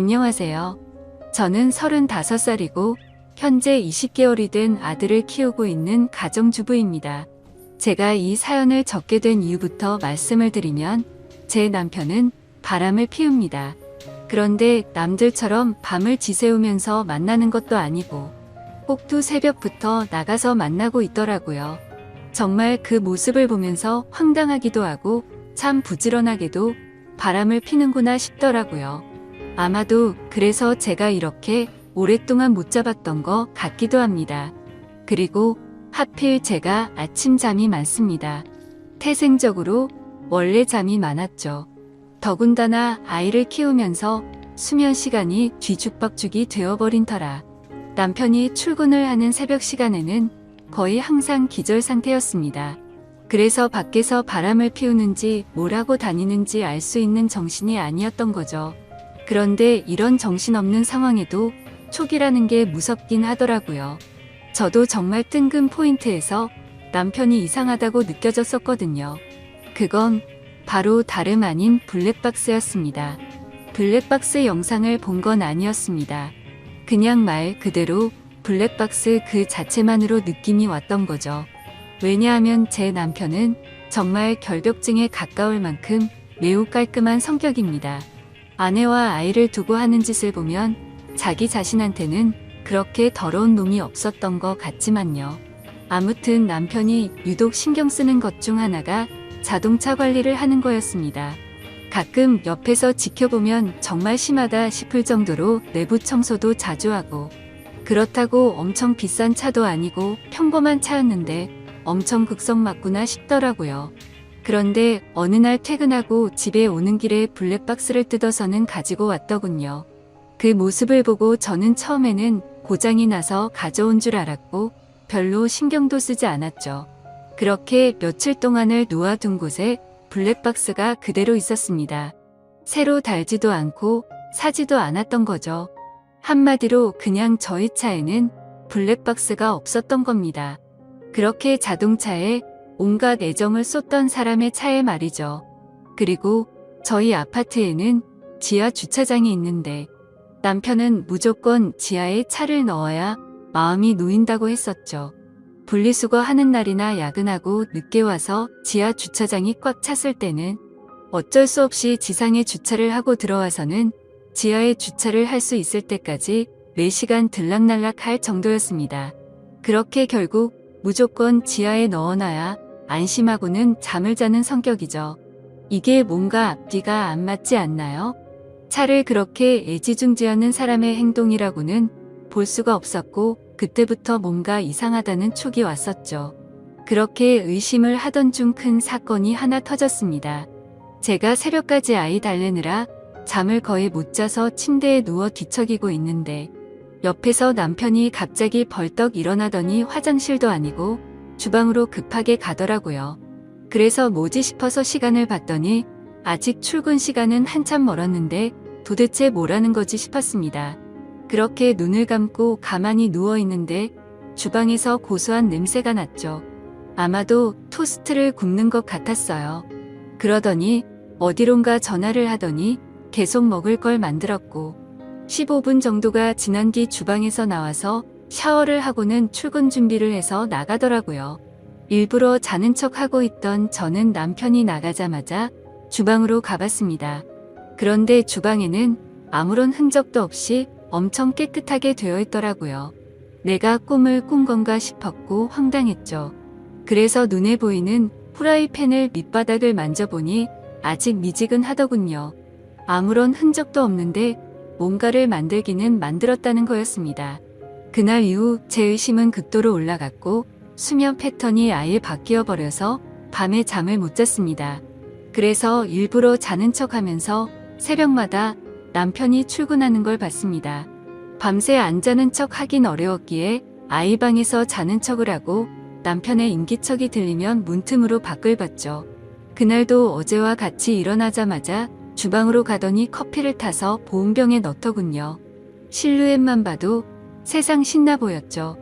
안녕하세요. 저는 35살이고 현재 20개월이 된 아들을 키우고 있는 가정주부입니다. 제가 이 사연을 적게 된 이유부터 말씀을 드리면 제 남편은 바람을 피웁니다. 그런데 남들처럼 밤을 지새우면서 만나는 것도 아니고 꼭두 새벽부터 나가서 만나고 있더라고요. 정말 그 모습을 보면서 황당하기도 하고 참 부지런하게도 바람을 피는구나 싶더라고요. 아마도 그래서 제가 이렇게 오랫동안 못 잡았던 것 같기도 합니다. 그리고 하필 제가 아침 잠이 많습니다. 태생적으로 원래 잠이 많았죠. 더군다나 아이를 키우면서 수면 시간이 뒤죽박죽이 되어버린 터라 남편이 출근을 하는 새벽 시간에는 거의 항상 기절 상태였습니다. 그래서 밖에서 바람을 피우는지 뭘 하고 다니는지 알 수 있는 정신이 아니었던 거죠. 그런데 이런 정신없는 상황에도 촉이라는 게 무섭긴 하더라고요. 저도 정말 뜬금 포인트에서 남편이 이상하다고 느껴졌었거든요. 그건 바로 다름 아닌 블랙박스였습니다. 블랙박스 영상을 본 건 아니었습니다. 그냥 말 그대로 블랙박스 그 자체만으로 느낌이 왔던 거죠. 왜냐하면 제 남편은 정말 결벽증에 가까울 만큼 매우 깔끔한 성격입니다. 아내와 아이를 두고 하는 짓을 보면 자기 자신한테는 그렇게 더러운 놈이 없었던 것 같지만요. 아무튼 남편이 유독 신경 쓰는 것 중 하나가 자동차 관리를 하는 거였습니다. 가끔 옆에서 지켜보면 정말 심하다 싶을 정도로 내부 청소도 자주 하고 그렇다고 엄청 비싼 차도 아니고 평범한 차였는데 엄청 극성 맞구나 싶더라고요. 그런데 어느 날 퇴근하고 집에 오는 길에 블랙박스를 뜯어서는 가지고 왔더군요. 그 모습을 보고 저는 처음에는 고장이 나서 가져온 줄 알았고 별로 신경도 쓰지 않았죠. 그렇게 며칠 동안을 놓아둔 곳에 블랙박스가 그대로 있었습니다. 새로 달지도 않고 사지도 않았던 거죠. 한마디로 그냥 저희 차에는 블랙박스가 없었던 겁니다. 그렇게 자동차에 온갖 애정을 쏟던 사람의 차에 말이죠. 그리고 저희 아파트에는 지하 주차장이 있는데 남편은 무조건 지하에 차를 넣어야 마음이 놓인다고 했었죠. 분리수거 하는 날이나 야근하고 늦게 와서 지하 주차장이 꽉 찼을 때는 어쩔 수 없이 지상에 주차를 하고 들어와서는 지하에 주차를 할 수 있을 때까지 4시간 들락날락 할 정도였습니다. 그렇게 결국 무조건 지하에 넣어놔야 안심하고는 잠을 자는 성격이죠. 이게 뭔가 앞뒤가 안 맞지 않나요? 차를 그렇게 애지중지하는 사람의 행동이라고는 볼 수가 없었고 그때부터 뭔가 이상하다는 촉이 왔었죠. 그렇게 의심을 하던 중 큰 사건이 하나 터졌습니다. 제가 새벽까지 아이 달래느라 잠을 거의 못 자서 침대에 누워 뒤척이고 있는데 옆에서 남편이 갑자기 벌떡 일어나더니 화장실도 아니고 주방으로 급하게 가더라고요. 그래서 뭐지 싶어서 시간을 봤더니 아직 출근 시간은 한참 멀었는데 도대체 뭐라는 거지 싶었습니다. 그렇게 눈을 감고 가만히 누워있는데 주방에서 고소한 냄새가 났죠. 아마도 토스트를 굽는 것 같았어요. 그러더니 어디론가 전화를 하더니 계속 먹을 걸 만들었고 15분 정도가 지난 뒤 주방에서 나와서 샤워를 하고는 출근 준비를 해서 나가더라고요. 일부러 자는 척하고 있던 저는 남편이 나가자마자 주방으로 가봤습니다. 그런데 주방에는 아무런 흔적도 없이 엄청 깨끗하게 되어 있더라고요. 내가 꿈을 꾼 건가 싶었고 황당했죠. 그래서 눈에 보이는 프라이팬을 밑바닥을 만져보니 아직 미지근하더군요. 아무런 흔적도 없는데 뭔가를 만들기는 만들었다는 거였습니다. 그날 이후 제 의심은 극도로 올라갔고 수면 패턴이 아예 바뀌어 버려서 밤에 잠을 못 잤습니다. 그래서 일부러 자는 척하면서 새벽마다 남편이 출근하는 걸 봤습니다. 밤새 안 자는 척 하긴 어려웠기에 아이 방에서 자는 척을 하고 남편의 인기척이 들리면 문틈으로 밖을 봤죠. 그날도 어제와 같이 일어나자마자 주방으로 가더니 커피를 타서 보온병에 넣더군요. 실루엣만 봐도 세상 신나 보였죠.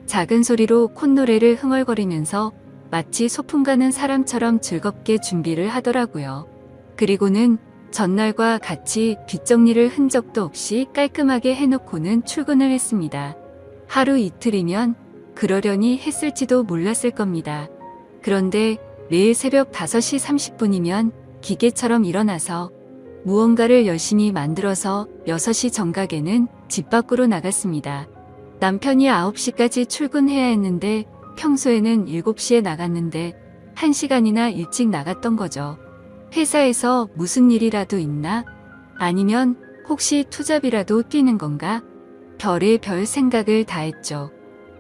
작은 소리로 콧노래를 흥얼거리면서 마치 소풍 가는 사람처럼 즐겁게 준비를 하더라고요. 그리고는 전날과 같이 뒷정리를 흔적도 없이 깔끔하게 해놓고는 출근을 했습니다. 하루 이틀이면 그러려니 했을지도 몰랐을 겁니다. 그런데 매일 새벽 5시 30분이면 기계처럼 일어나서 무언가를 열심히 만들어서 6시 정각에는 집 밖으로 나갔습니다. 남편이 9시까지 출근해야 했는데 평소에는 7시에 나갔는데 1시간이나 일찍 나갔던 거죠. 회사에서 무슨 일이라도 있나? 아니면 혹시 투잡이라도 뛰는 건가? 별의별 생각을 다 했죠.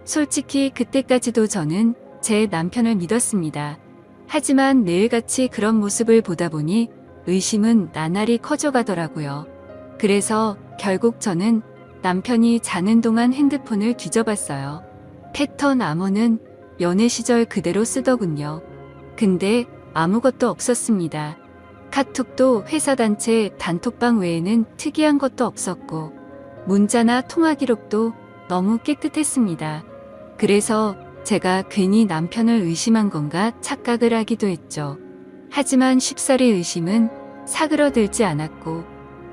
솔직히 그때까지도 저는 제 남편을 믿었습니다. 하지만 매일같이 그런 모습을 보다 보니 의심은 나날이 커져가더라고요. 그래서 결국 저는 남편이 자는 동안 핸드폰을 뒤져봤어요. 패턴 암호는 연애 시절 그대로 쓰더군요. 근데 아무것도 없었습니다. 카톡도 회사 단체 단톡방 외에는 특이한 것도 없었고 문자나 통화 기록도 너무 깨끗했습니다. 그래서 제가 괜히 남편을 의심한 건가 착각을 하기도 했죠. 하지만 쉽사리 의심은 사그러들지 않았고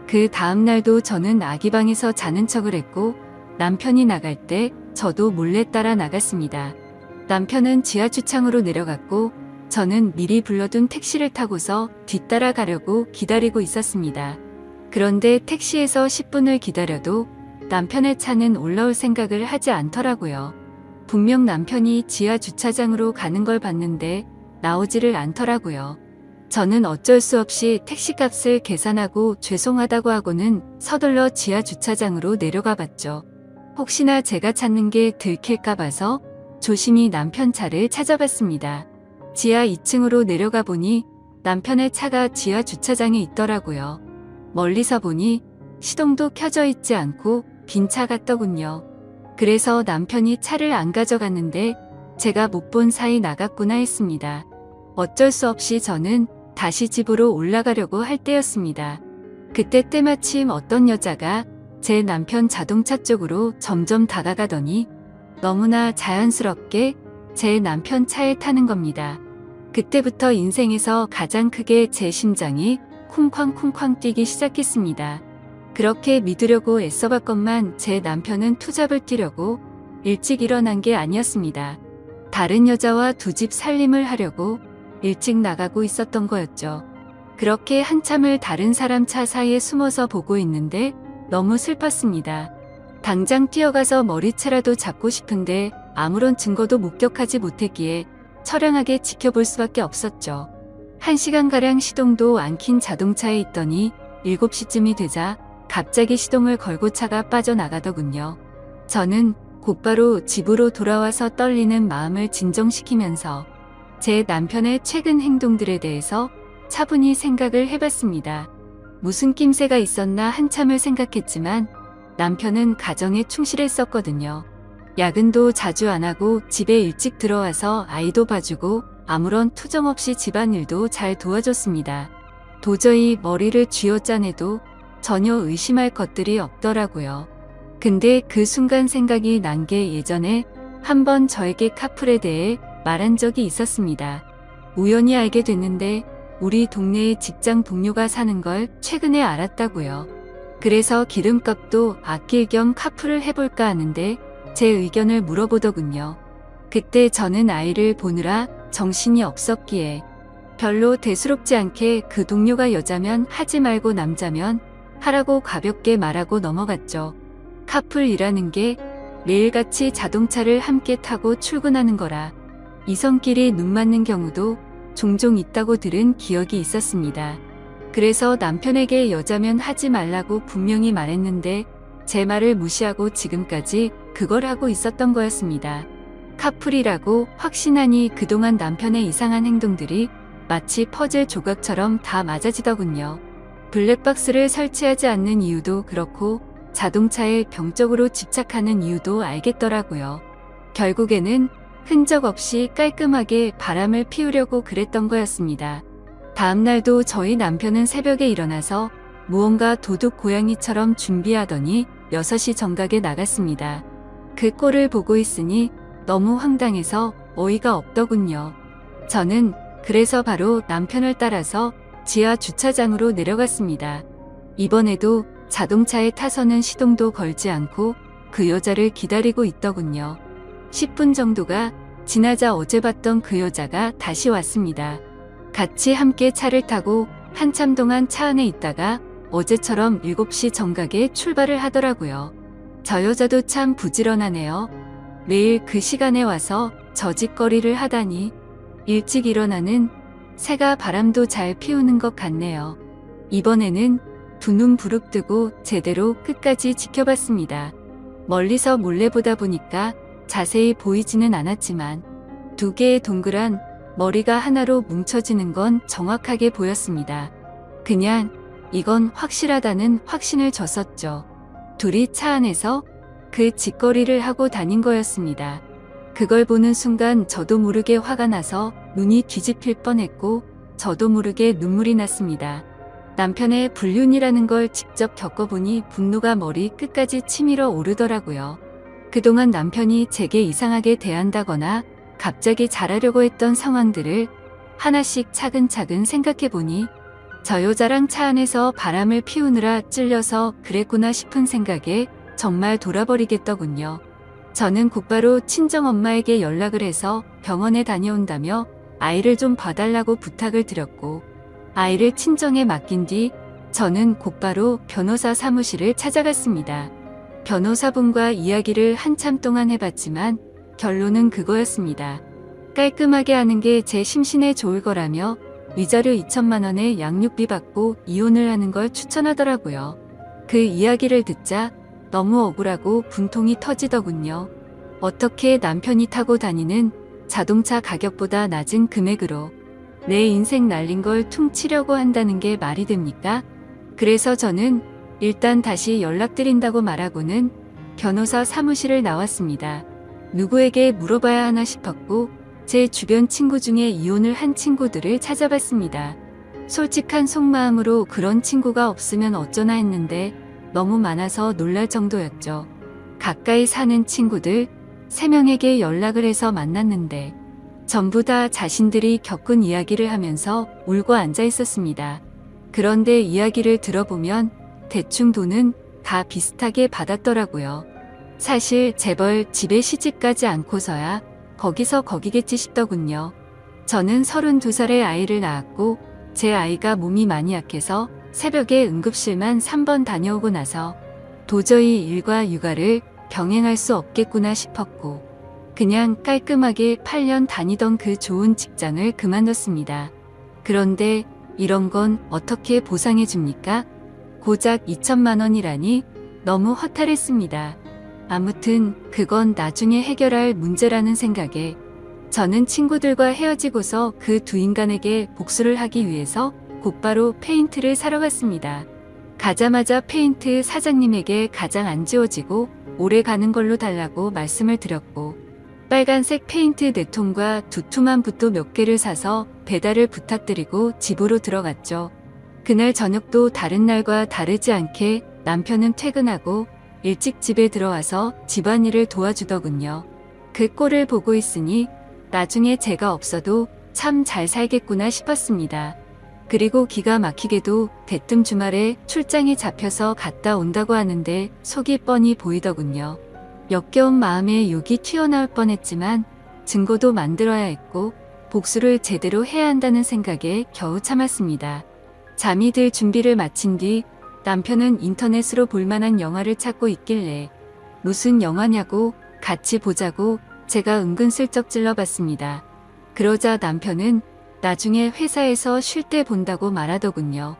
그 다음날도 저는 아기 방에서 자는 척을 했고 남편이 나갈 때 저도 몰래 따라 나갔습니다. 남편은 지하 주차장으로 내려갔고 저는 미리 불러둔 택시를 타고서 뒤따라 가려고 기다리고 있었습니다. 그런데 택시에서 10분을 기다려도 남편의 차는 올라올 생각을 하지 않더라고요. 분명 남편이 지하 주차장으로 가는 걸 봤는데 나오지를 않더라고요. 저는 어쩔 수 없이 택시값을 계산하고 죄송하다고 하고는 서둘러 지하 주차장으로 내려가 봤죠. 혹시나 제가 찾는 게 들킬까 봐서 조심히 남편 차를 찾아봤습니다. 지하 2층으로 내려가 보니 남편의 차가 지하 주차장에 있더라고요. 멀리서 보니 시동도 켜져 있지 않고 빈 차 같더군요. 그래서 남편이 차를 안 가져갔는데 제가 못 본 사이 나갔구나 했습니다. 어쩔 수 없이 저는 다시 집으로 올라가려고 할 때였습니다. 그때 때마침 어떤 여자가 제 남편 자동차 쪽으로 점점 다가가더니 너무나 자연스럽게 제 남편 차에 타는 겁니다. 그때부터 인생에서 가장 크게 제 심장이 쿵쾅쿵쾅 뛰기 시작했습니다. 그렇게 믿으려고 애써봤건만 제 남편은 투잡을 뛰려고 일찍 일어난 게 아니었습니다. 다른 여자와 두 집 살림을 하려고 일찍 나가고 있었던 거였죠. 그렇게 한참을 다른 사람 차 사이에 숨어서 보고 있는데 너무 슬펐습니다. 당장 뛰어가서 머리채라도 잡고 싶은데 아무런 증거도 목격하지 못했기에 처량하게 지켜볼 수밖에 없었죠. 1시간가량 시동도 안 킨 자동차에 있더니 7시쯤이 되자 갑자기 시동을 걸고 차가 빠져나가더군요. 저는 곧바로 집으로 돌아와서 떨리는 마음을 진정시키면서 제 남편의 최근 행동들에 대해서 차분히 생각을 해봤습니다. 무슨 낌새가 있었나 한참을 생각했지만 남편은 가정에 충실했었거든요. 야근도 자주 안 하고 집에 일찍 들어와서 아이도 봐주고 아무런 투정 없이 집안일도 잘 도와줬습니다. 도저히 머리를 쥐어짜내도 전혀 의심할 것들이 없더라고요. 근데 그 순간 생각이 난 게 예전에 한번 저에게 카풀에 대해 말한 적이 있었습니다. 우연히 알게 됐는데 우리 동네의 직장 동료가 사는 걸 최근에 알았다고요. 그래서 기름값도 아낄 겸 카풀을 해볼까 하는데 제 의견을 물어보더군요. 그때 저는 아이를 보느라 정신이 없었기에 별로 대수롭지 않게 그 동료가 여자면 하지 말고 남자면 하라고 가볍게 말하고 넘어갔죠. 카풀이라는 게 매일같이 자동차를 함께 타고 출근하는 거라 이성끼리 눈 맞는 경우도 종종 있다고 들은 기억이 있었습니다. 그래서 남편에게 여자면 하지 말라고 분명히 말했는데 제 말을 무시하고 지금까지 그걸 하고 있었던 거였습니다. 카풀이라고 확신하니 그동안 남편의 이상한 행동들이 마치 퍼즐 조각처럼 다 맞아지더군요. 블랙박스를 설치하지 않는 이유도 그렇고 자동차에 병적으로 집착하는 이유도 알겠더라고요. 결국에는 흔적 없이 깔끔하게 바람을 피우려고 그랬던 거였습니다. 다음날도 저희 남편은 새벽에 일어나서 무언가 도둑 고양이처럼 준비하더니 6시 정각에 나갔습니다. 그 꼴을 보고 있으니 너무 황당해서 어이가 없더군요. 저는 그래서 바로 남편을 따라서 지하 주차장으로 내려갔습니다. 이번에도 자동차에 타서는 시동도 걸지 않고 그 여자를 기다리고 있더군요. 10분 정도가 지나자 어제 봤던 그 여자가 다시 왔습니다. 같이 함께 차를 타고 한참 동안 차 안에 있다가 어제처럼 7시 정각에 출발을 하더라고요. 저 여자도 참 부지런하네요. 매일 그 시간에 와서 저짓거리를 하다니 일찍 일어나는 새가 바람도 잘 피우는 것 같네요. 이번에는 두 눈 부릅뜨고 제대로 끝까지 지켜봤습니다. 멀리서 몰래 보다 보니까 자세히 보이지는 않았지만 두 개의 동그란 머리가 하나로 뭉쳐지는 건 정확하게 보였습니다. 그냥 이건 확실하다는 확신을 줬었죠. 둘이 차 안에서 그 짓거리를 하고 다닌 거였습니다. 그걸 보는 순간 저도 모르게 화가 나서 눈이 뒤집힐 뻔했고 저도 모르게 눈물이 났습니다. 남편의 불륜이라는 걸 직접 겪어보니 분노가 머리 끝까지 치밀어 오르더라고요. 그동안 남편이 제게 이상하게 대한다거나 갑자기 잘하려고 했던 상황들을 하나씩 차근차근 생각해보니 저 여자랑 차 안에서 바람을 피우느라 찔려서 그랬구나 싶은 생각에 정말 돌아버리겠더군요. 저는 곧바로 친정엄마에게 연락을 해서 병원에 다녀온다며 아이를 좀 봐달라고 부탁을 드렸고 아이를 친정에 맡긴 뒤 저는 곧바로 변호사 사무실을 찾아갔습니다. 변호사분과 이야기를 한참 동안 해봤지만 결론은 그거였습니다. 깔끔하게 하는 게 제 심신에 좋을 거라며 위자료 2천만 원의 양육비 받고 이혼을 하는 걸 추천하더라고요. 그 이야기를 듣자 너무 억울하고 분통이 터지더군요. 어떻게 남편이 타고 다니는 자동차 가격보다 낮은 금액으로 내 인생 날린 걸 퉁치려고 한다는 게 말이 됩니까? 그래서 저는 일단 다시 연락드린다고 말하고는 변호사 사무실을 나왔습니다. 누구에게 물어봐야 하나 싶었고 제 주변 친구 중에 이혼을 한 친구들을 찾아봤습니다. 솔직한 속마음으로 그런 친구가 없으면 어쩌나 했는데 너무 많아서 놀랄 정도였죠. 가까이 사는 친구들 3명에게 연락을 해서 만났는데 전부 다 자신들이 겪은 이야기를 하면서 울고 앉아 있었습니다. 그런데 이야기를 들어보면 대충 돈은 다 비슷하게 받았더라고요. 사실 재벌 집에 시집가지 않고서야 거기서 거기겠지 싶더군요. 저는 32살에 아이를 낳았고 제 아이가 몸이 많이 약해서 새벽에 응급실만 3번 다녀오고 나서 도저히 일과 육아를 병행할 수 없겠구나 싶었고 그냥 깔끔하게 8년 다니던 그 좋은 직장을 그만뒀습니다. 그런데 이런 건 어떻게 보상해 줍니까? 고작 2천만 원이라니 너무 허탈했습니다. 아무튼 그건 나중에 해결할 문제라는 생각에 저는 친구들과 헤어지고서 그 두 인간에게 복수를 하기 위해서 곧바로 페인트를 사러 갔습니다. 가자마자 페인트 사장님에게 가장 안 지워지고 오래 가는 걸로 달라고 말씀을 드렸고 빨간색 페인트 4통과 두툼한 붓도 몇 개를 사서 배달을 부탁드리고 집으로 들어갔죠. 그날 저녁도 다른 날과 다르지 않게 남편은 퇴근하고 일찍 집에 들어와서 집안일을 도와주더군요. 그 꼴을 보고 있으니 나중에 제가 없어도 참 잘 살겠구나 싶었습니다. 그리고 기가 막히게도 대뜸 주말에 출장이 잡혀서 갔다 온다고 하는데 속이 뻔히 보이더군요. 역겨운 마음에 욕이 튀어나올 뻔했지만 증거도 만들어야 했고 복수를 제대로 해야 한다는 생각에 겨우 참았습니다. 잠이 들 준비를 마친 뒤 남편은 인터넷으로 볼만한 영화를 찾고 있길래 무슨 영화냐고 같이 보자고 제가 은근슬쩍 찔러봤습니다. 그러자 남편은 나중에 회사에서 쉴 때 본다고 말하더군요.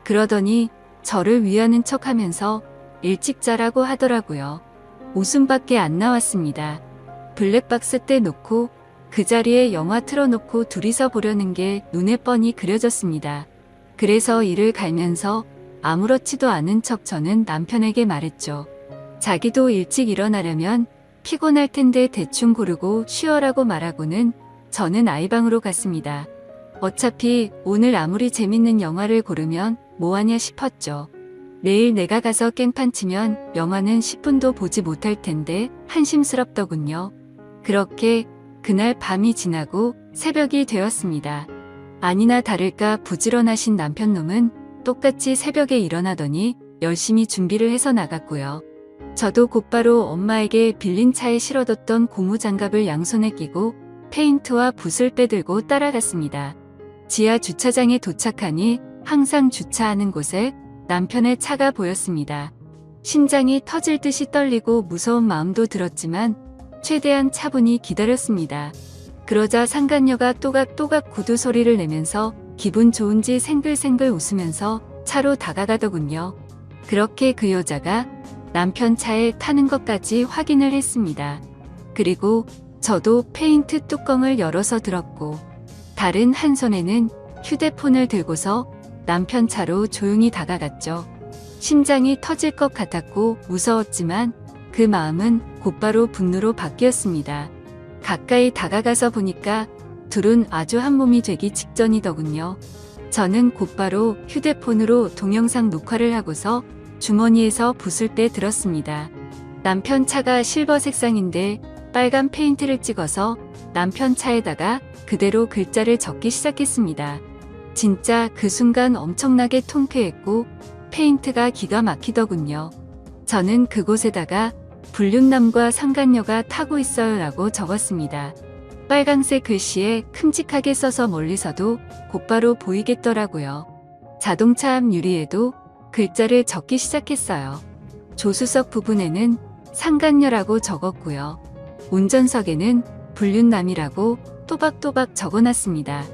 그러더니 저를 위하는 척하면서 일찍 자라고 하더라고요. 웃음밖에 안 나왔습니다. 블랙박스 때 놓고 그 자리에 영화 틀어놓고 둘이서 보려는 게 눈에 뻔히 그려졌습니다. 그래서 이를 갈면서 아무렇지도 않은 척 저는 남편에게 말했죠. 자기도 일찍 일어나려면 피곤할 텐데 대충 고르고 쉬어라고 말하고는 저는 아이방으로 갔습니다. 어차피 오늘 아무리 재밌는 영화를 고르면 뭐하냐 싶었죠. 내일 내가 가서 깽판 치면 영화는 10분도 보지 못할 텐데 한심스럽더군요. 그렇게 그날 밤이 지나고 새벽이 되었습니다. 아니나 다를까 부지런하신 남편놈은 똑같이 새벽에 일어나더니 열심히 준비를 해서 나갔고요. 저도 곧바로 엄마에게 빌린 차에 실어뒀던 고무장갑을 양손에 끼고 페인트와 붓을 빼들고 따라갔습니다. 지하 주차장에 도착하니 항상 주차하는 곳에 남편의 차가 보였습니다. 심장이 터질 듯이 떨리고 무서운 마음도 들었지만 최대한 차분히 기다렸습니다. 그러자 상간녀가 또각또각 구두 소리를 내면서 기분 좋은지 생글생글 웃으면서 차로 다가가더군요. 그렇게 그 여자가 남편 차에 타는 것까지 확인을 했습니다. 그리고 저도 페인트 뚜껑을 열어서 들었고 다른 한 손에는 휴대폰을 들고서 남편 차로 조용히 다가갔죠. 심장이 터질 것 같았고 무서웠지만 그 마음은 곧바로 분노로 바뀌었습니다. 가까이 다가가서 보니까 둘은 아주 한 몸이 되기 직전이더군요. 저는 곧바로 휴대폰으로 동영상 녹화를 하고서 주머니에서 붓을 떼 들었습니다. 남편 차가 실버 색상인데 빨간 페인트를 찍어서 남편 차에다가 그대로 글자를 적기 시작했습니다. 진짜 그 순간 엄청나게 통쾌했고 페인트가 기가 막히더군요. 저는 그곳에다가 불륜남과 상간녀가 타고 있어요 라고 적었습니다. 빨강색 글씨에 큼직하게 써서 멀리서도 곧바로 보이겠더라고요. 자동차 앞 유리에도 글자를 적기 시작했어요. 조수석 부분에는 상간녀라고 적었고요. 운전석에는 불륜남이라고 또박또박 적어놨습니다.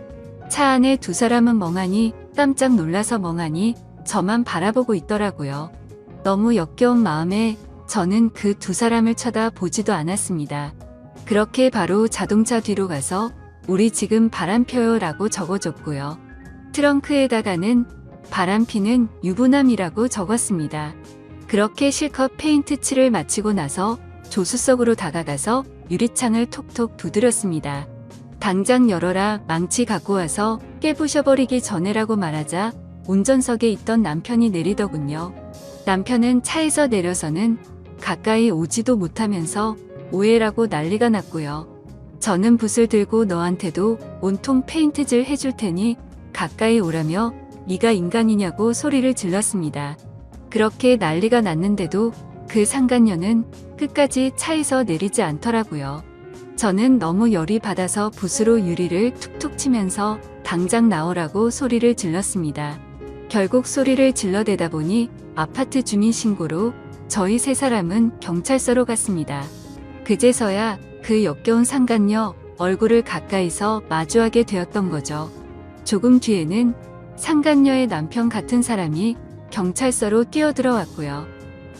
차 안에 두 사람은 멍하니 깜짝 놀라서 멍하니 저만 바라보고 있더라고요. 너무 역겨운 마음에 저는 그 두 사람을 쳐다보지도 않았습니다. 그렇게 바로 자동차 뒤로 가서 우리 지금 바람 펴요 라고 적어줬고요. 트렁크에다가는 바람 피는 유부남이라고 적었습니다. 그렇게 실컷 페인트 칠을 마치고 나서 조수석으로 다가가서 유리창을 톡톡 두드렸습니다. 당장 열어라, 망치 갖고 와서 깨부셔버리기 전에라고 말하자 운전석에 있던 남편이 내리더군요. 남편은 차에서 내려서는 가까이 오지도 못하면서 오해라고 난리가 났고요. 저는 붓을 들고 너한테도 온통 페인트질 해줄 테니 가까이 오라며 네가 인간이냐고 소리를 질렀습니다. 그렇게 난리가 났는데도 그 상간녀는 끝까지 차에서 내리지 않더라고요. 저는 너무 열이 받아서 붓으로 유리를 툭툭 치면서 당장 나오라고 소리를 질렀습니다. 결국 소리를 질러대다 보니 아파트 주민 신고로 저희 세 사람은 경찰서로 갔습니다. 그제서야 그 역겨운 상간녀 얼굴을 가까이서 마주하게 되었던 거죠. 조금 뒤에는 상간녀의 남편 같은 사람이 경찰서로 뛰어들어왔고요.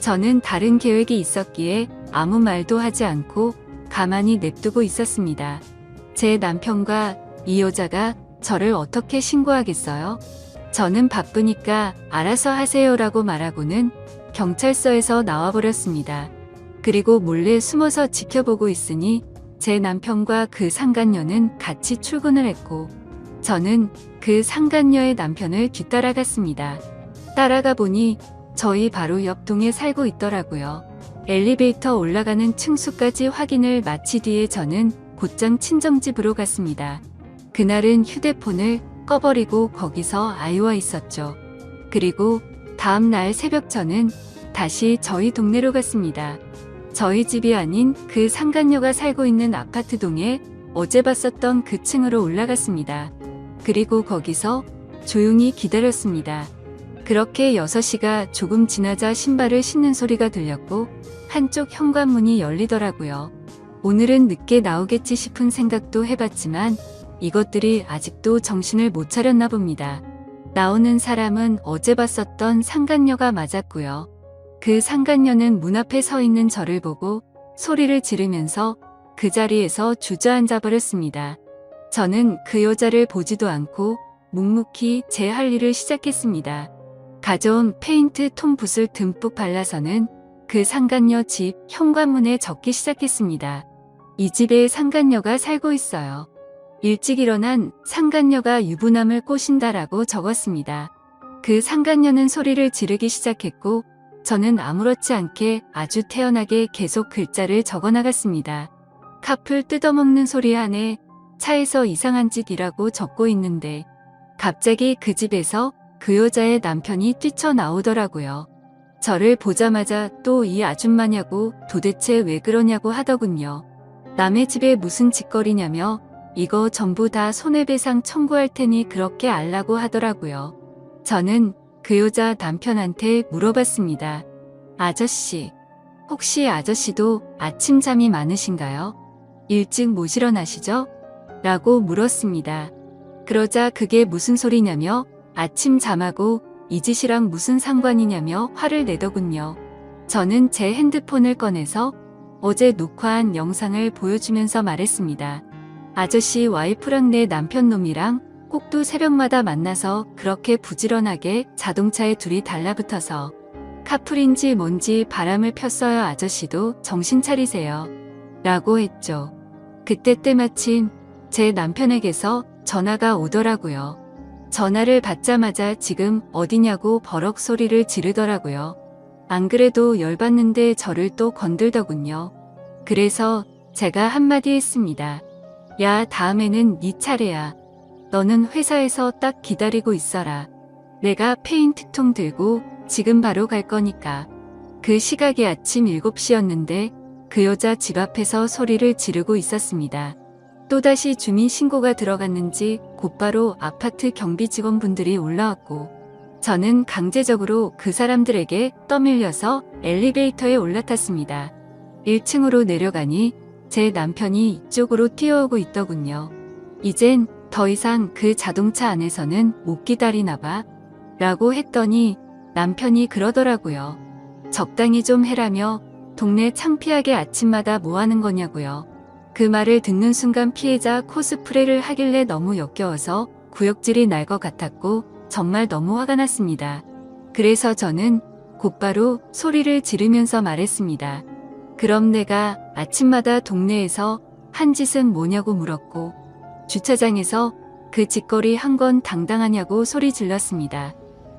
저는 다른 계획이 있었기에 아무 말도 하지 않고 가만히 냅두고 있었습니다. 제 남편과 이 여자가 저를 어떻게 신고하겠어요? 저는 바쁘니까 알아서 하세요라고 말하고는 경찰서에서 나와버렸습니다. 그리고 몰래 숨어서 지켜보고 있으니 제 남편과 그 상간녀는 같이 출근을 했고 저는 그 상간녀의 남편을 뒤따라갔습니다. 따라가 보니 저희 바로 옆 동에 살고 있더라고요. 엘리베이터 올라가는 층수까지 확인을 마치 뒤에 저는 곧장 친정집으로 갔습니다. 그날은 휴대폰을 꺼버리고 거기서 아이와 있었죠. 그리고 다음 날 새벽 저는 다시 저희 동네로 갔습니다. 저희 집이 아닌 그 상간녀가 살고 있는 아파트 동에 어제 봤었던 그 층으로 올라갔습니다. 그리고 거기서 조용히 기다렸습니다. 그렇게 6시가 조금 지나자 신발을 신는 소리가 들렸고 한쪽 현관문이 열리더라고요. 오늘은 늦게 나오겠지 싶은 생각도 해봤지만 이것들이 아직도 정신을 못 차렸나 봅니다. 나오는 사람은 어제 봤었던 상간녀가 맞았고요. 그 상간녀는 문 앞에 서 있는 저를 보고 소리를 지르면서 그 자리에서 주저앉아 버렸습니다. 저는 그 여자를 보지도 않고 묵묵히 제 할 일을 시작했습니다. 가져온 페인트 톰붓을 듬뿍 발라서는 그 상간녀 집 현관문에 적기 시작했습니다. 이 집에 상간녀가 살고 있어요. 일찍 일어난 상간녀가 유부남을 꼬신다라고 적었습니다. 그 상간녀는 소리를 지르기 시작했고 저는 아무렇지 않게 아주 태연하게 계속 글자를 적어나갔습니다. 카풀 뜯어먹는 소리 안에 차에서 이상한 짓이라고 적고 있는데 갑자기 그 집에서 그 여자의 남편이 뛰쳐나오더라고요. 저를 보자마자 또 이 아줌마냐고 도대체 왜 그러냐고 하더군요. 남의 집에 무슨 짓거리냐며 이거 전부 다 손해배상 청구할 테니 그렇게 알라고 하더라고요. 저는 그 여자 남편한테 물어봤습니다. 아저씨, 혹시 아저씨도 아침 잠이 많으신가요? 일찍 못 일어나시죠? 라고 물었습니다. 그러자 그게 무슨 소리냐며 아침 잠하고 이 짓이랑 무슨 상관이냐며 화를 내더군요. 저는 제 핸드폰을 꺼내서 어제 녹화한 영상을 보여주면서 말했습니다. 아저씨 와이프랑 내 남편 놈이랑 꼭두 새벽마다 만나서 그렇게 부지런하게 자동차에 둘이 달라붙어서 카풀인지 뭔지 바람을 폈어요. 아저씨도 정신 차리세요. 라고 했죠. 그때 때마침 제 남편에게서 전화가 오더라고요. 전화를 받자마자 지금 어디냐고 버럭 소리를 지르더라고요. 안 그래도 열받는데 저를 또 건들더군요. 그래서 제가 한마디 했습니다. 야, 다음에는 네 차례야. 너는 회사에서 딱 기다리고 있어라. 내가 페인트통 들고 지금 바로 갈 거니까. 그 시각이 아침 7시였는데 그 여자 집 앞에서 소리를 지르고 있었습니다. 또다시 주민 신고가 들어갔는지 곧바로 아파트 경비 직원분들이 올라왔고 저는 강제적으로 그 사람들에게 떠밀려서 엘리베이터에 올라탔습니다. 1층으로 내려가니 제 남편이 이쪽으로 뛰어오고 있더군요. 이젠 더 이상 그 자동차 안에서는 못 기다리나 봐 라고 했더니 남편이 그러더라고요. 적당히 좀 해라며 동네 창피하게 아침마다 뭐 하는 거냐고요. 그 말을 듣는 순간 피해자 코스프레를 하길래 너무 역겨워서 구역질이 날 것 같았고 정말 너무 화가 났습니다. 그래서 저는 곧바로 소리를 지르면서 말했습니다. 그럼 내가 아침마다 동네에서 한 짓은 뭐냐고 물었고 주차장에서 그 짓거리 한 건 당당하냐고 소리 질렀습니다.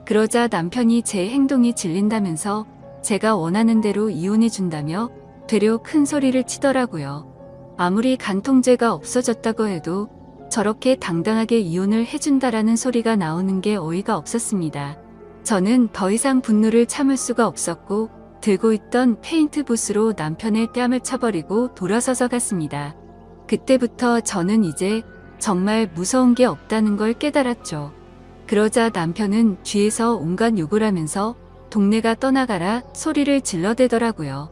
그러자 남편이 제 행동이 질린다면서 제가 원하는 대로 이혼해 준다며 되려 큰 소리를 치더라고요. 아무리 간통죄가 없어졌다고 해도 저렇게 당당하게 이혼을 해준다라는 소리가 나오는 게 어이가 없었습니다. 저는 더 이상 분노를 참을 수가 없었고 들고 있던 페인트 붓으로 남편의 뺨을 쳐버리고 돌아서서 갔습니다. 그때부터 저는 이제 정말 무서운 게 없다는 걸 깨달았죠. 그러자 남편은 뒤에서 온갖 욕을 하면서 동네가 떠나가라 소리를 질러대더라고요.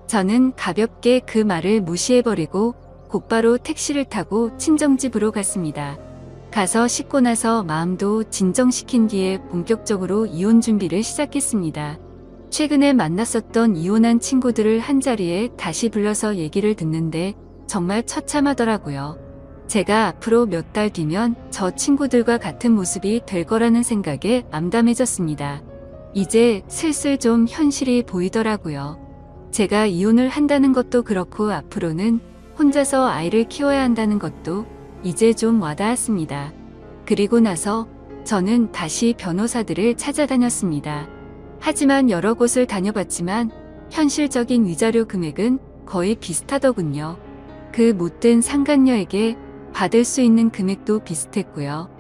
저는 가볍게 그 말을 무시해버리고 곧바로 택시를 타고 친정집으로 갔습니다. 가서 씻고 나서 마음도 진정시킨 뒤에 본격적으로 이혼 준비를 시작했습니다. 최근에 만났었던 이혼한 친구들을 한자리에 다시 불러서 얘기를 듣는데 정말 처참하더라고요. 제가 앞으로 몇 달 뒤면 저 친구들과 같은 모습이 될 거라는 생각에 암담해졌습니다. 이제 슬슬 좀 현실이 보이더라고요. 제가 이혼을 한다는 것도 그렇고 앞으로는 혼자서 아이를 키워야 한다는 것도 이제 좀 와닿았습니다. 그리고 나서 저는 다시 변호사들을 찾아다녔습니다. 하지만 여러 곳을 다녀봤지만 현실적인 위자료 금액은 거의 비슷하더군요. 그 못된 상간녀에게 받을 수 있는 금액도 비슷했고요.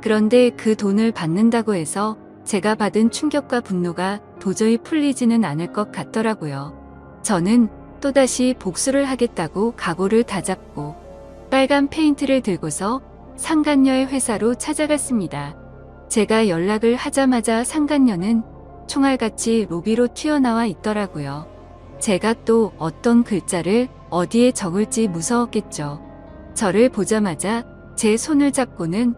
그런데 그 돈을 받는다고 해서 제가 받은 충격과 분노가 도저히 풀리지는 않을 것 같더라고요. 저는 또다시 복수를 하겠다고 각오를 다잡고 빨간 페인트를 들고서 상간녀의 회사로 찾아갔습니다. 제가 연락을 하자마자 상간녀는 총알같이 로비로 튀어나와 있더라고요. 제가 또 어떤 글자를 어디에 적을지 무서웠겠죠. 저를 보자마자 제 손을 잡고는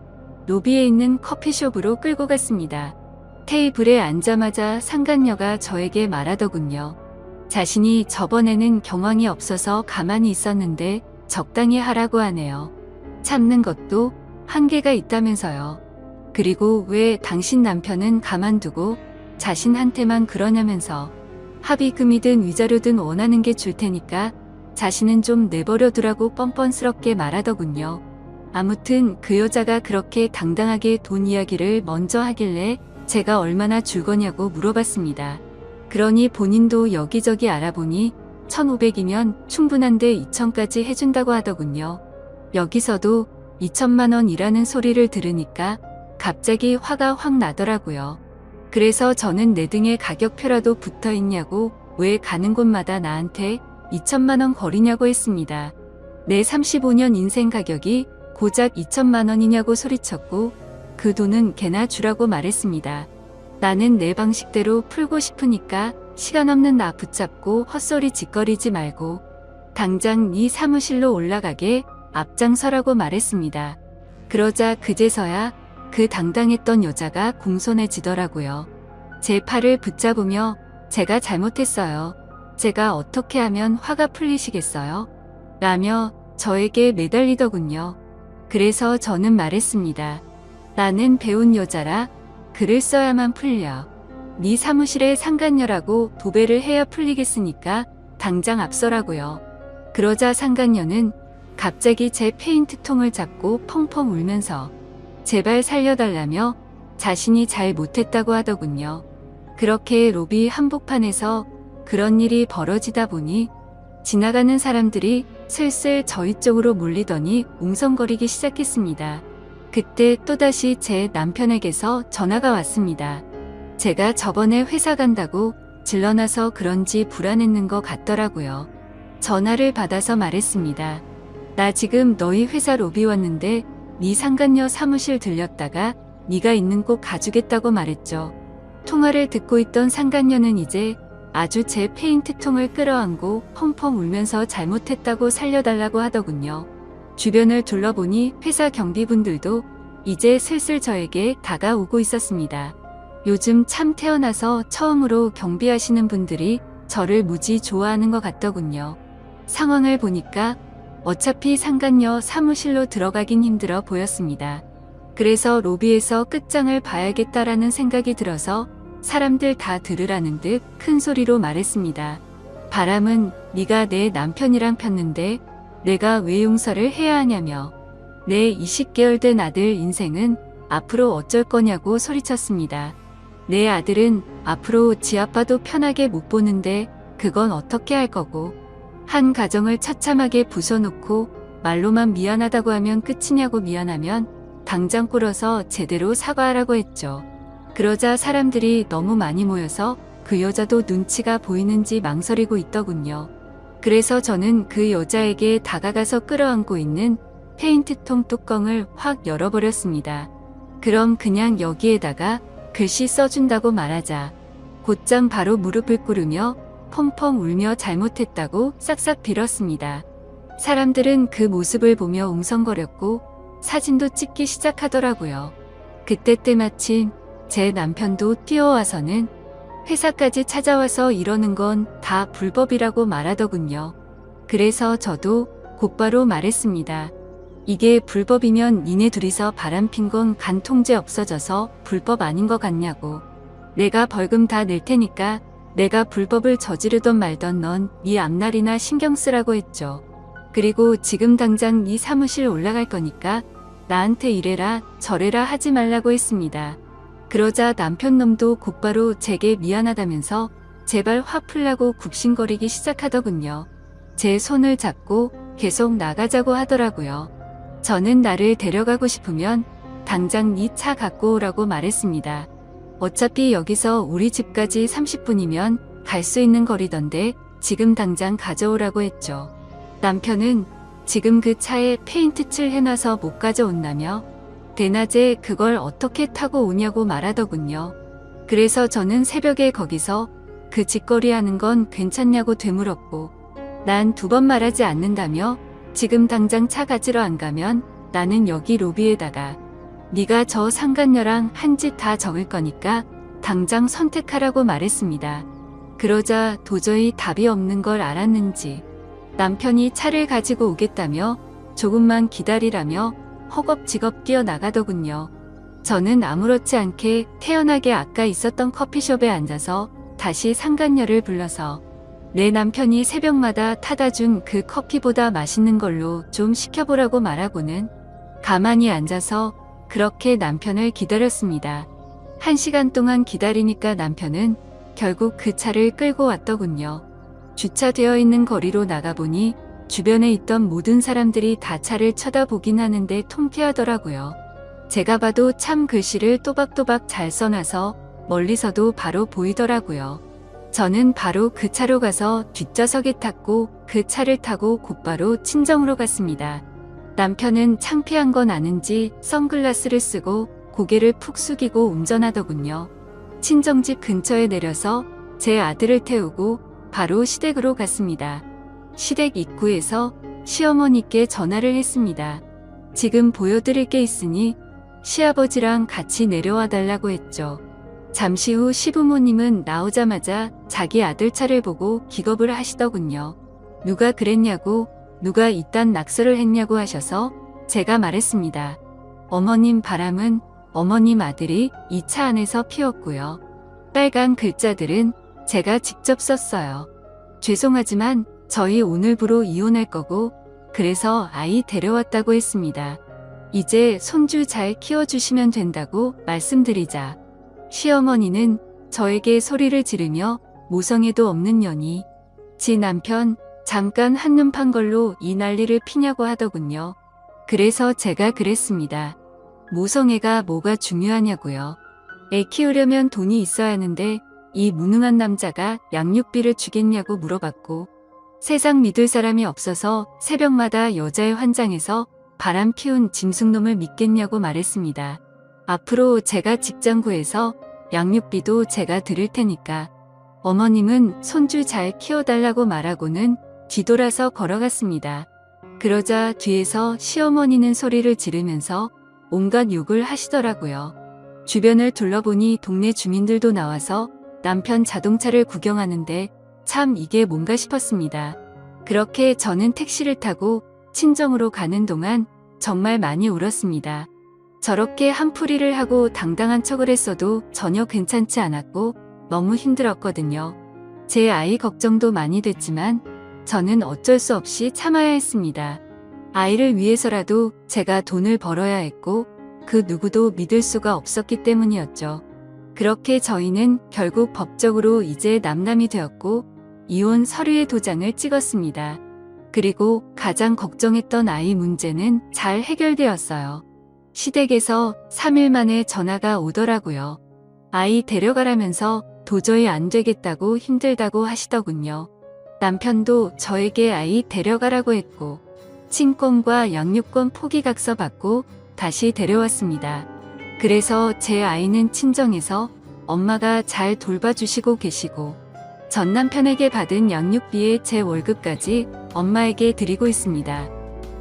로비에 있는 커피숍으로 끌고 갔습니다. 테이블에 앉자마자 상간녀가 저에게 말하더군요. 자신이 저번에는 경황이 없어서 가만히 있었는데 적당히 하라고 하네요. 참는 것도 한계가 있다면서요. 그리고 왜 당신 남편은 가만두고 자신한테만 그러냐면서 합의금이든 위자료든 원하는 게 줄 테니까 자신은 좀 내버려 두라고 뻔뻔스럽게 말하더군요. 아무튼 그 여자가 그렇게 당당하게 돈 이야기를 먼저 하길래 제가 얼마나 줄 거냐고 물어봤습니다. 그러니 본인도 여기저기 알아보니 1,500이면 충분한데 2,000까지 해준다고 하더군요. 여기서도 2천만 원이라는 소리를 들으니까 갑자기 화가 확 나더라고요. 그래서 저는 내 등에 가격표라도 붙어 있냐고, 왜 가는 곳마다 나한테 2천만 원 거리냐고 했습니다. 내 35년 인생 가격이 고작 2천만 원이냐고 소리쳤고, 그 돈은 걔나 주라고 말했습니다. 나는 내 방식대로 풀고 싶으니까 시간 없는 나 붙잡고 헛소리 짓거리지 말고 당장 네 사무실로 올라가게 앞장서라고 말했습니다. 그러자 그제서야 그 당당했던 여자가 공손해지더라고요. 제 팔을 붙잡으며 제가 잘못했어요. 제가 어떻게 하면 화가 풀리시겠어요? 라며 저에게 매달리더군요. 그래서 저는 말했습니다. 나는 배운 여자라 글을 써야만 풀려. 네 사무실에 상간녀라고 도배를 해야 풀리겠으니까 당장 앞서라고요. 그러자 상간녀는 갑자기 제 페인트통을 잡고 펑펑 울면서 제발 살려달라며 자신이 잘 못했다고 하더군요. 그렇게 로비 한복판에서 그런 일이 벌어지다 보니 지나가는 사람들이 슬슬 저희 쪽으로 몰리더니 웅성거리기 시작했습니다. 그때 또다시 제 남편에게서 전화가 왔습니다. 제가 저번에 회사 간다고 질러놔서 그런지 불안했는 것 같더라고요. 전화를 받아서 말했습니다. 나 지금 너희 회사 로비 왔는데 네 상간녀 사무실 들렸다가 네가 있는 곳 가주겠다고 말했죠. 통화를 듣고 있던 상간녀는 이제 아주 제 페인트통을 끌어안고 펑펑 울면서 잘못했다고 살려달라고 하더군요. 주변을 둘러보니 회사 경비분들도 이제 슬슬 저에게 다가오고 있었습니다. 요즘 참 태어나서 처음으로 경비하시는 분들이 저를 무지 좋아하는 것 같더군요. 상황을 보니까 어차피 상간녀 사무실로 들어가긴 힘들어 보였습니다. 그래서 로비에서 끝장을 봐야겠다라는 생각이 들어서 사람들 다 들으라는 듯 큰 소리로 말했습니다. 바람은 네가 내 남편이랑 폈는데 내가 왜 용서를 해야 하냐며 내 20개월 된 아들 인생은 앞으로 어쩔 거냐고 소리쳤습니다. 내 아들은 앞으로 지 아빠도 편하게 못 보는데 그건 어떻게 할 거고 한 가정을 처참하게 부숴놓고 말로만 미안하다고 하면 끝이냐고 미안하면 당장 꿇어서 제대로 사과하라고 했죠. 그러자 사람들이 너무 많이 모여서 그 여자도 눈치가 보이는지 망설이고 있더군요. 그래서 저는 그 여자에게 다가가서 끌어안고 있는 페인트통 뚜껑을 확 열어버렸습니다. 그럼 그냥 여기에다가 글씨 써준다고 말하자. 곧장 바로 무릎을 꿇으며 펑펑 울며 잘못했다고 싹싹 빌었습니다. 사람들은 그 모습을 보며 웅성거렸고 사진도 찍기 시작하더라고요. 그때 때마침 제 남편도 뛰어와서는 회사까지 찾아와서 이러는 건 다 불법이라고 말하더군요. 그래서 저도 곧바로 말했습니다. 이게 불법이면 니네 둘이서 바람핀 건 간 통제 없어져서 불법 아닌 것 같냐고. 내가 벌금 다 낼 테니까 내가 불법을 저지르던 말던 넌 네 앞날이나 신경 쓰라고 했죠. 그리고 지금 당장 네 사무실 올라갈 거니까 나한테 이래라 저래라 하지 말라고 했습니다. 그러자 남편 놈도 곧바로 제게 미안하다면서 제발 화 풀라고 굽신거리기 시작하더군요. 제 손을 잡고 계속 나가자고 하더라고요. 저는 나를 데려가고 싶으면 당장 네 차 갖고 오라고 말했습니다. 어차피 여기서 우리 집까지 30분이면 갈 수 있는 거리던데 지금 당장 가져오라고 했죠. 남편은 지금 그 차에 페인트 칠 해놔서 못 가져온다며 대낮에 그걸 어떻게 타고 오냐고 말하더군요. 그래서 저는 새벽에 거기서 그 짓거리 하는 건 괜찮냐고 되물었고 난 2번 말하지 않는다며 지금 당장 차 가지러 안 가면 나는 여기 로비에다가 네가 저 상간녀랑 한 짓 다 적을 거니까 당장 선택하라고 말했습니다. 그러자 도저히 답이 없는 걸 알았는지 남편이 차를 가지고 오겠다며 조금만 기다리라며 허겁지겁 뛰어나가더군요. 저는 아무렇지 않게 태연하게 아까 있었던 커피숍에 앉아서 다시 상간녀를 불러서 내 남편이 새벽마다 타다 준 그 커피보다 맛있는 걸로 좀 시켜보라고 말하고는 가만히 앉아서 그렇게 남편을 기다렸습니다. 1시간 동안 기다리니까 남편은 결국 그 차를 끌고 왔더군요. 주차되어 있는 거리로 나가보니 주변에 있던 모든 사람들이 다 차를 쳐다보긴 하는데 통쾌하더라고요. 제가 봐도 참 글씨를 또박또박 잘 써놔서 멀리서도 바로 보이더라고요. 저는 바로 그 차로 가서 뒷좌석에 탔고 그 차를 타고 곧바로 친정으로 갔습니다. 남편은 창피한 건 아는지 선글라스를 쓰고 고개를 푹 숙이고 운전하더군요. 친정집 근처에 내려서 제 아들을 태우고 바로 시댁으로 갔습니다. 시댁 입구에서 시어머니께 전화를 했습니다. 지금 보여드릴 게 있으니 시아버지랑 같이 내려와 달라고 했죠. 잠시 후 시부모님은 나오자마자 자기 아들 차를 보고 기겁을 하시더군요. 누가 그랬냐고, 누가 이딴 낙서를 했냐고 하셔서 제가 말했습니다. 어머님 바람은 어머님 아들이 이 차 안에서 피웠고요. 빨간 글자들은 제가 직접 썼어요. 죄송하지만 저희 오늘부로 이혼할 거고 그래서 아이 데려왔다고 했습니다. 이제 손주 잘 키워주시면 된다고 말씀드리자. 시어머니는 저에게 소리를 지르며 모성애도 없는 년이 지 남편 잠깐 한눈 판 걸로 이 난리를 피냐고 하더군요. 그래서 제가 그랬습니다. 모성애가 뭐가 중요하냐고요. 애 키우려면 돈이 있어야 하는데 이 무능한 남자가 양육비를 주겠냐고 물어봤고 세상 믿을 사람이 없어서 새벽마다 여자의 환장해서 바람 피운 짐승놈을 믿겠냐고 말했습니다. 앞으로 제가 직장 구해서 양육비도 제가 드릴 테니까 어머님은 손주 잘 키워달라고 말하고는 뒤돌아서 걸어갔습니다. 그러자 뒤에서 시어머니는 소리를 지르면서 온갖 욕을 하시더라고요. 주변을 둘러보니 동네 주민들도 나와서 남편 자동차를 구경하는데 참 이게 뭔가 싶었습니다. 그렇게 저는 택시를 타고 친정으로 가는 동안 정말 많이 울었습니다. 저렇게 한풀이를 하고 당당한 척을 했어도 전혀 괜찮지 않았고 너무 힘들었거든요. 제 아이 걱정도 많이 됐지만 저는 어쩔 수 없이 참아야 했습니다. 아이를 위해서라도 제가 돈을 벌어야 했고 그 누구도 믿을 수가 없었기 때문이었죠. 그렇게 저희는 결국 법적으로 이제 남남이 되었고 이혼 서류의 도장을 찍었습니다. 그리고 가장 걱정했던 아이 문제는 잘 해결되었어요. 시댁에서 3일 만에 전화가 오더라고요. 아이 데려가라면서 도저히 안 되겠다고 힘들다고 하시더군요. 남편도 저에게 아이 데려가라고 했고 친권과 양육권 포기각서 받고 다시 데려왔습니다. 그래서 제 아이는 친정에서 엄마가 잘 돌봐주시고 계시고 전 남편에게 받은 양육비에 제 월급까지 엄마에게 드리고 있습니다.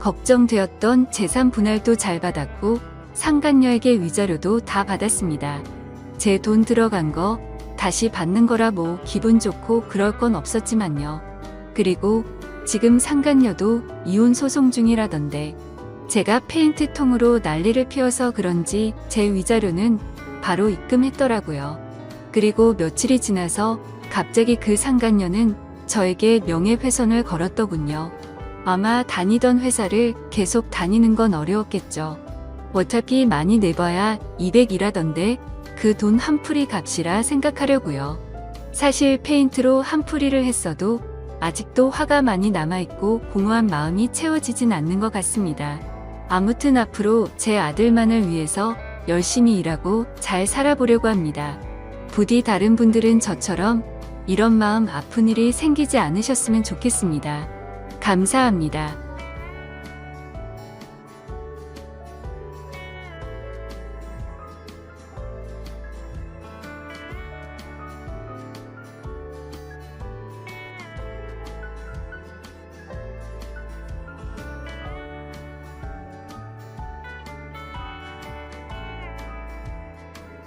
걱정되었던 재산 분할도 잘 받았고 상간녀에게 위자료도 다 받았습니다. 제 돈 들어간 거 다시 받는 거라 뭐 기분 좋고 그럴 건 없었지만요. 그리고 지금 상간녀도 이혼 소송 중이라던데 제가 페인트통으로 난리를 피워서 그런지 제 위자료는 바로 입금했더라고요. 그리고 며칠이 지나서 갑자기 그 상간녀는 저에게 명예훼손을 걸었더군요. 아마 다니던 회사를 계속 다니는 건 어려웠겠죠. 어차피 많이 내봐야 200이라던데 그 돈 한풀이 값이라 생각하려고요. 사실 페인트로 한풀이를 했어도 아직도 화가 많이 남아있고 공허한 마음이 채워지진 않는 것 같습니다. 아무튼 앞으로 제 아들만을 위해서 열심히 일하고 잘 살아보려고 합니다. 부디 다른 분들은 저처럼 이런 마음 아픈 일이 생기지 않으셨으면 좋겠습니다. 감사합니다.